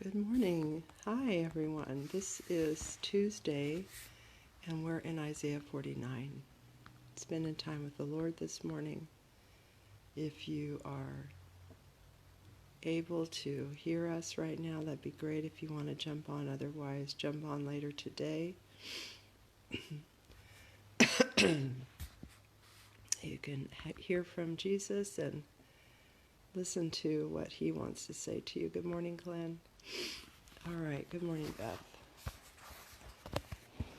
Good morning. Hi, everyone. This is Tuesday, and we're in Isaiah 49. Spending time with the Lord this morning. If you are able to hear us right now, that'd be great if you want to jump on. Otherwise, jump on later today. You can hear from Jesus and listen to what he wants to say to you. Good morning, Glenn. All right. Good morning, Beth.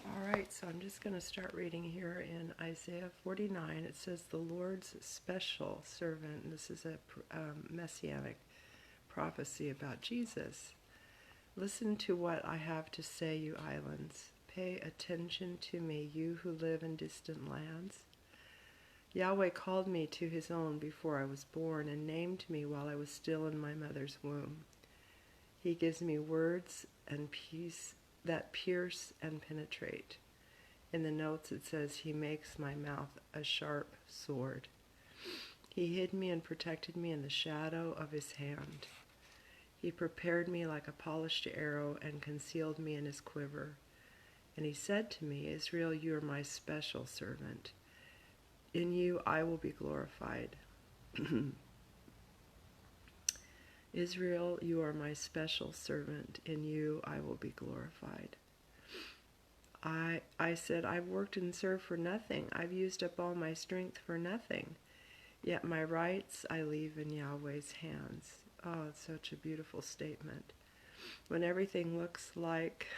All right, so I'm just going to start reading here in Isaiah 49. It says, "The Lord's special servant." And this is a messianic prophecy about Jesus. "Listen to what I have to say, you islands. Pay attention to me, you who live in distant lands. Yahweh called me to his own before I was born and named me while I was still in my mother's womb. He gives me words and peace that pierce and penetrate." In the notes it says, "He makes my mouth a sharp sword. He hid me and protected me in the shadow of his hand. He prepared me like a polished arrow and concealed me in his quiver. And he said to me, Israel, you are my special servant. In you I will be glorified." Israel, you are my special servant. In you I will be glorified. I said, "I've worked and served for nothing. I've used up all my strength for nothing. Yet my rights I leave in Yahweh's hands." Oh, it's such a beautiful statement. When everything looks like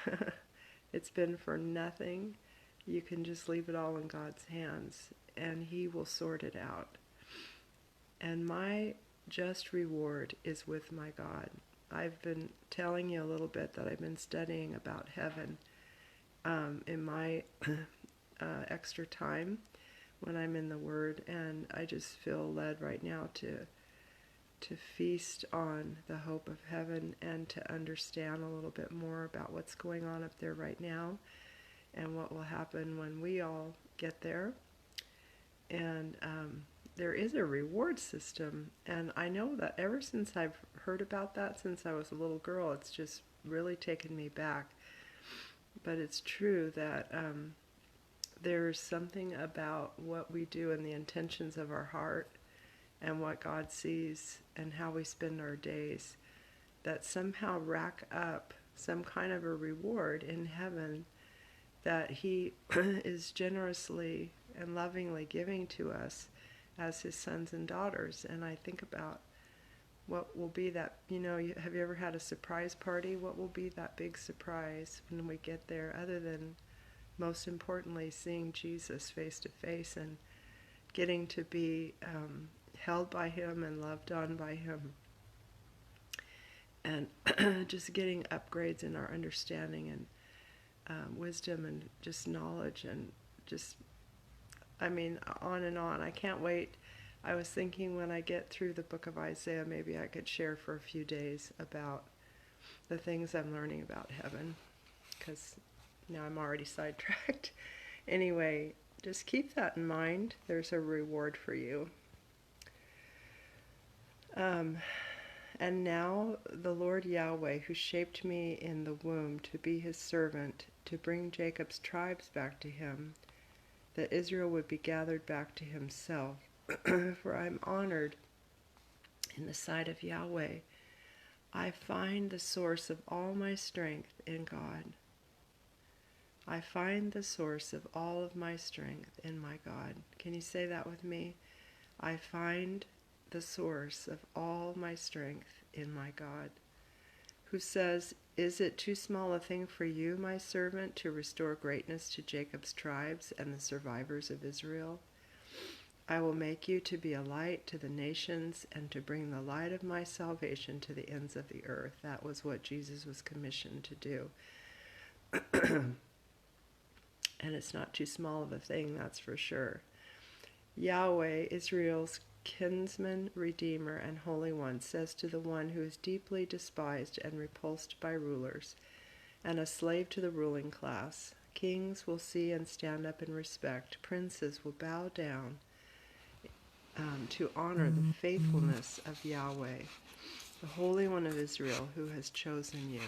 it's been for nothing, you can just leave it all in God's hands, and he will sort it out. And my just reward is with my God. I've been telling you a little bit that I've been studying about heaven in my extra time when I'm in the Word, and I just feel led right now to feast on the hope of heaven and to understand a little bit more about what's going on up there right now and what will happen when we all get there. And there is a reward system, and I know that ever since I've heard about that, since I was a little girl, it's just really taken me back. But it's true that there's something about what we do and the intentions of our heart and what God sees and how we spend our days that somehow rack up some kind of a reward in heaven that he is generously and lovingly giving to us as his sons and daughters. And I think about what will be that, have you ever had a surprise party? What will be that big surprise when we get there, other than, most importantly, seeing Jesus face to face and getting to be held by him and loved on by him, and just getting upgrades in our understanding and wisdom and just knowledge and just, on and on. I can't wait. I was thinking when I get through the book of Isaiah, maybe I could share for a few days about the things I'm learning about heaven, because now I'm already sidetracked. Anyway, just keep that in mind. There's a reward for you. And now the Lord Yahweh, who shaped me in the womb to be his servant, to bring Jacob's tribes back to him, that Israel would be gathered back to himself. For I am honored in the sight of Yahweh. I find the source of all my strength in God. I find the source of all of my strength in my God. Can you say that with me? I find the source of all my strength in my God. Who says, "Is it too small a thing for you, my servant, to restore greatness to Jacob's tribes and the survivors of Israel? I will make you to be a light to the nations and to bring the light of my salvation to the ends of the earth." That was what Jesus was commissioned to do. And it's not too small of a thing, that's for sure. Yahweh, Israel's kinsman, redeemer, and holy one, says to the one who is deeply despised and repulsed by rulers, and a slave to the ruling class, "Kings will see and stand up in respect. Princes will bow down to honor the faithfulness of Yahweh. the Holy One of Israel who has chosen you.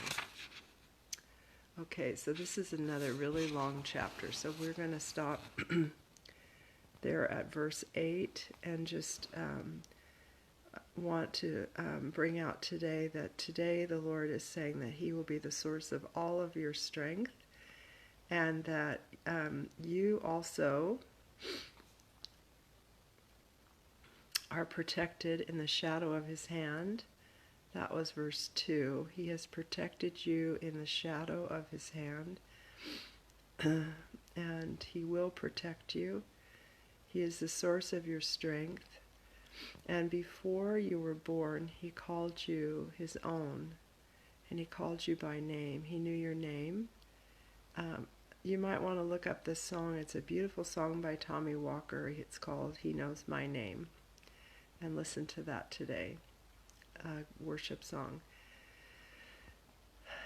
Okay, so this is another really long chapter, so we're going to stop there at verse 8 and just want to bring out today that today the Lord is saying that He will be the source of all of your strength, and that you also are protected in the shadow of His hand. That was verse 2. He has protected you in the shadow of His hand, and He will protect you. He is the source of your strength. And before you were born, He called you His own, and He called you by name. He knew your name. You might want to look up this song. It's a beautiful song by Tommy Walker. It's called He Knows My Name. And listen to that today. Worship song.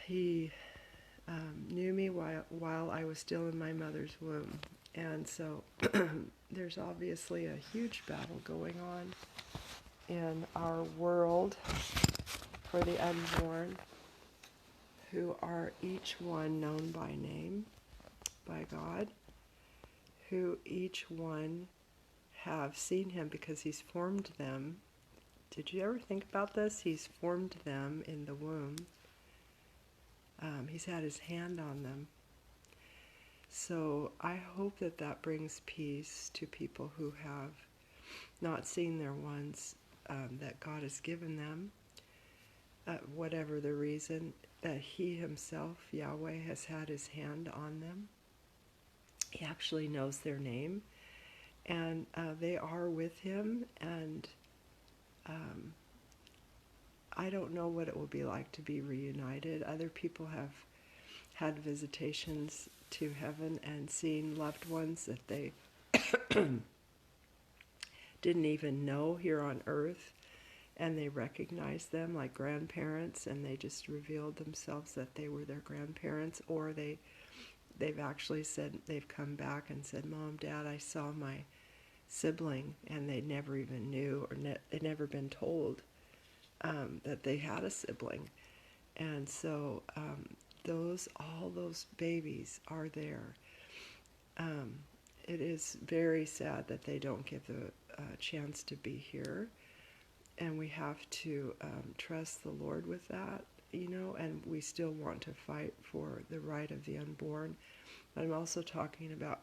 He knew me while I was still in my mother's womb. And so there's obviously a huge battle going on in our world for the unborn, who are each one known by name by God, who each one have seen Him because He's formed them. Did you ever think about this? He's formed them in the womb. He's had His hand on them. So I hope that that brings peace to people who have not seen their ones that God has given them, whatever the reason, that He Himself, Yahweh, has had His hand on them. He actually knows their name, and they are with Him, and I don't know what it will be like to be reunited. Other people have had visitations to heaven and seen loved ones that they didn't even know here on earth, and they recognized them like grandparents, and they just revealed themselves that they were their grandparents, or they've actually said, they've come back and said, Mom, Dad, I saw my sibling, and they never even knew, or they'd never been told that they had a sibling. And so all those babies are there. It is very sad that they don't get the chance to be here, and we have to trust the Lord with that, and we still want to fight for the right of the unborn. But I'm also talking about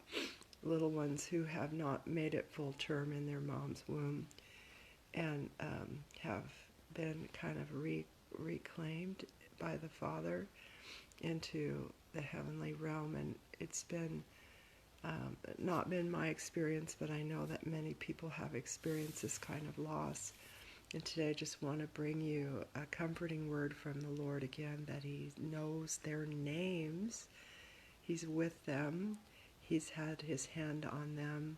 little ones who have not made it full term in their mom's womb, and have been kind of reclaimed by the Father into the heavenly realm. And it's been not been my experience, but I know that many people have experienced this kind of loss. And today I just want to bring you a comforting word from the Lord again, that He knows their names. He's with them. He's had His hand on them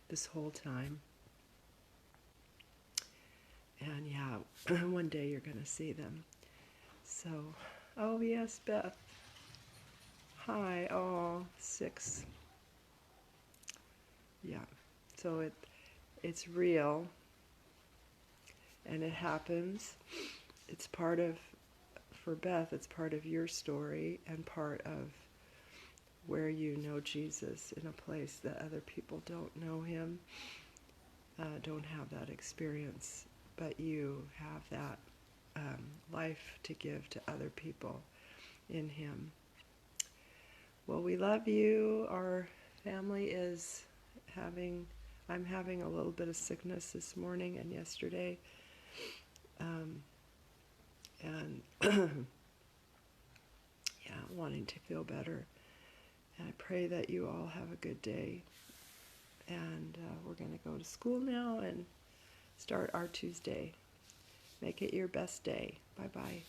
this whole time. And yeah, one day you're going to see them. So, oh yes, Beth. Hi, oh, 6. Yeah, so it's real, and it happens. It's part of, for Beth, it's part of your story, and part of where you know Jesus in a place that other people don't know Him, don't have that experience, but you have that life to give to other people in Him. Well, we love you. Our family is I'm having a little bit of sickness this morning and yesterday. And yeah, wanting to feel better. And I pray that you all have a good day. And we're going to go to school now and start our Tuesday. Make it your best day. Bye-bye.